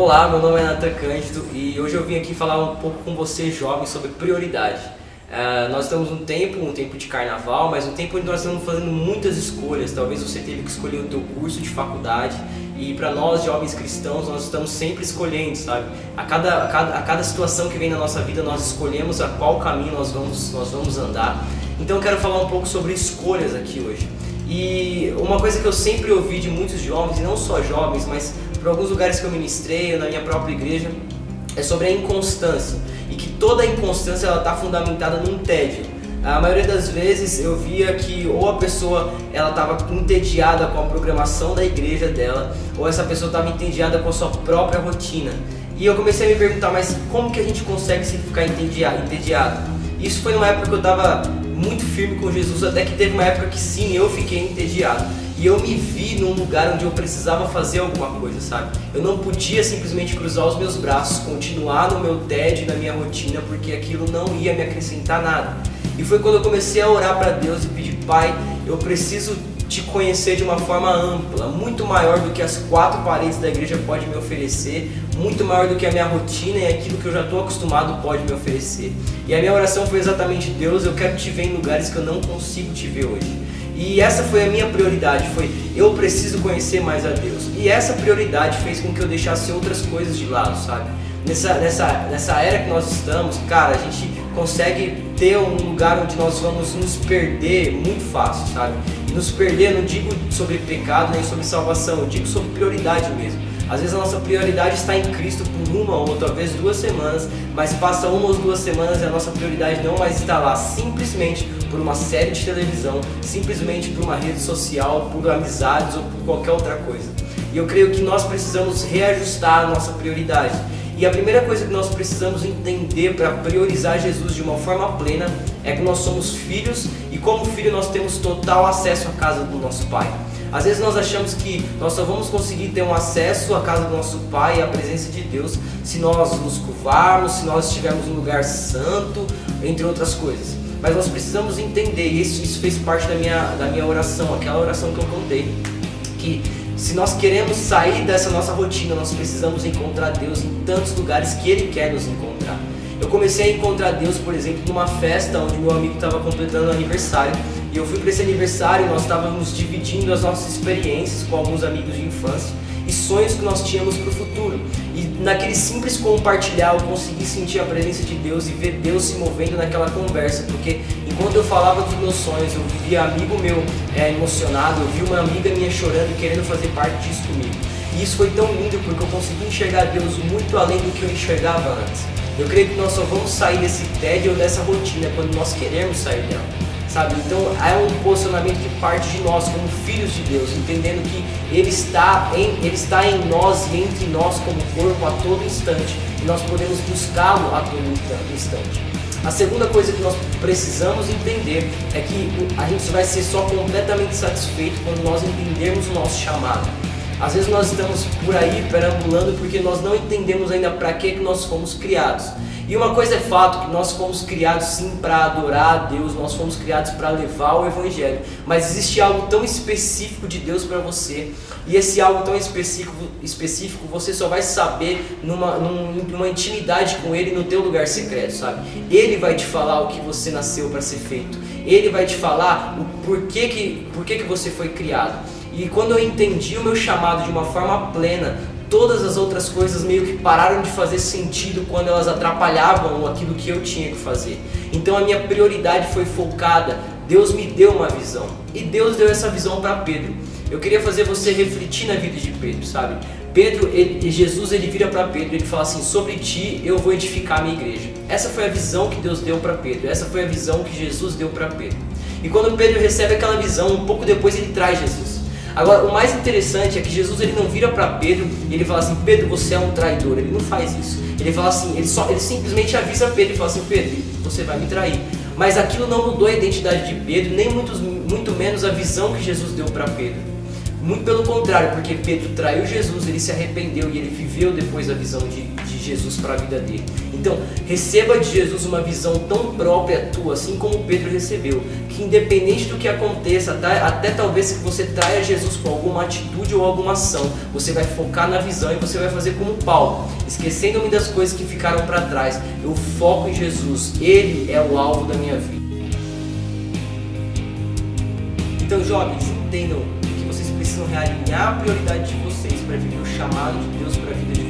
Olá, meu nome é Nathan Cândido e hoje eu vim aqui falar um pouco com você, jovem, sobre prioridade. Nós estamos um tempo de carnaval, mas um tempo onde nós estamos fazendo muitas escolhas. Talvez você teve que escolher o teu curso de faculdade e para nós, jovens cristãos, nós estamos sempre escolhendo, sabe? A cada situação que vem na nossa vida, nós escolhemos a qual caminho nós vamos andar. Então eu quero falar um pouco sobre escolhas aqui hoje. E uma coisa que eu sempre ouvi de muitos jovens, e não só jovens, mas por alguns lugares que eu ministrei, na minha própria igreja, é sobre a inconstância. E que toda a inconstância está fundamentada num tédio. A maioria das vezes eu via que ou a pessoa estava entediada com a programação da igreja dela, ou essa pessoa estava entediada com a sua própria rotina. E eu comecei a me perguntar, mas como que a gente consegue se ficar entediado? Isso foi numa época que eu estava muito firme com Jesus, até que teve uma época que sim, eu fiquei entediado. E eu me vi num lugar onde eu precisava fazer alguma coisa, sabe? Eu não podia simplesmente cruzar os meus braços, continuar no meu tédio, na minha rotina, porque aquilo não ia me acrescentar nada. E foi quando eu comecei a orar para Deus e pedir: Pai, eu preciso te conhecer de uma forma ampla, muito maior do que as 4 paredes da igreja pode me oferecer, muito maior do que a minha rotina e aquilo que eu já estou acostumado pode me oferecer. E a minha oração foi exatamente: Deus, eu quero te ver em lugares que eu não consigo te ver hoje. E essa foi a minha prioridade, eu preciso conhecer mais a Deus. E essa prioridade fez com que eu deixasse outras coisas de lado, sabe? Nessa era que nós estamos, cara, a gente consegue ter um lugar onde nós vamos nos perder muito fácil, sabe? E nos perder, não digo sobre pecado nem sobre salvação, eu digo sobre prioridade mesmo. Às vezes a nossa prioridade está em Cristo por 1 ou talvez 2 semanas, mas passa 1 ou 2 semanas e a nossa prioridade não mais está lá, simplesmente por uma série de televisão, simplesmente por uma rede social, por amizades ou por qualquer outra coisa. E eu creio que nós precisamos reajustar a nossa prioridade. E a primeira coisa que nós precisamos entender para priorizar Jesus de uma forma plena é que nós somos filhos e como filho nós temos total acesso à casa do nosso Pai. Às vezes nós achamos que nós só vamos conseguir ter um acesso à casa do nosso Pai e à presença de Deus se nós nos curvarmos, se nós estivermos num lugar santo, entre outras coisas. Mas nós precisamos entender, e isso fez parte da minha oração, aquela oração que eu contei, que se nós queremos sair dessa nossa rotina, nós precisamos encontrar Deus em tantos lugares que Ele quer nos encontrar. Eu comecei a encontrar Deus, por exemplo, numa festa onde meu amigo estava completando aniversário. E eu fui para esse aniversário e nós estávamos dividindo as nossas experiências com alguns amigos de infância e sonhos que nós tínhamos para o futuro. E naquele simples compartilhar eu consegui sentir a presença de Deus e ver Deus se movendo naquela conversa, porque enquanto eu falava dos meus sonhos, eu via amigo meu emocionado, eu vi uma amiga minha chorando e querendo fazer parte disso comigo. E isso foi tão lindo porque eu consegui enxergar Deus muito além do que eu enxergava antes. Eu creio que nós só vamos sair desse tédio ou dessa rotina quando nós queremos sair dela. Sabe? Então é um posicionamento que parte de nós como filhos de Deus, entendendo que Ele está em nós e entre nós como corpo a todo instante e nós podemos buscá-lo a todo instante. A segunda coisa que nós precisamos entender é que a gente vai ser só completamente satisfeito quando nós entendermos o nosso chamado. Às vezes nós estamos por aí perambulando porque nós não entendemos ainda para que nós fomos criados. E uma coisa é fato, que nós fomos criados sim para adorar a Deus, nós fomos criados para levar o Evangelho, mas existe algo tão específico de Deus para você, e esse algo tão específico você só vai saber numa intimidade com Ele no teu lugar secreto, sabe? Ele vai te falar o que você nasceu para ser feito, Ele vai te falar o porquê que você foi criado. E quando eu entendi o meu chamado de uma forma plena, todas as outras coisas meio que pararam de fazer sentido quando elas atrapalhavam aquilo que eu tinha que fazer. Então a minha prioridade foi focada. Deus me deu uma visão e Deus deu essa visão para Pedro. Eu queria fazer você refletir na vida de Pedro, sabe? Jesus ele vira para Pedro e ele fala assim: sobre ti eu vou edificar a minha igreja. Essa foi a visão que Deus deu para Pedro, essa foi a visão que Jesus deu para Pedro. E quando Pedro recebe aquela visão, um pouco depois ele traz Jesus. Agora, o mais interessante é que Jesus ele não vira para Pedro e ele fala assim: Pedro, você é um traidor. Ele não faz isso. Ele fala assim, ele simplesmente avisa Pedro e fala assim: Pedro, você vai me trair. Mas aquilo não mudou a identidade de Pedro, nem muito menos a visão que Jesus deu para Pedro. Muito pelo contrário, porque Pedro traiu Jesus, ele se arrependeu e ele viveu depois a visão de Jesus para a vida dele. Então, receba de Jesus uma visão tão própria tua, assim como Pedro recebeu, que independente do que aconteça, até talvez que você traia Jesus com alguma atitude ou alguma ação, você vai focar na visão e você vai fazer como Paulo, esquecendo-me das coisas que ficaram para trás. Eu foco em Jesus, Ele é o alvo da minha vida. Então, jovens, entendam que vocês precisam realinhar a prioridade de vocês para viver o chamado de Deus para a vida de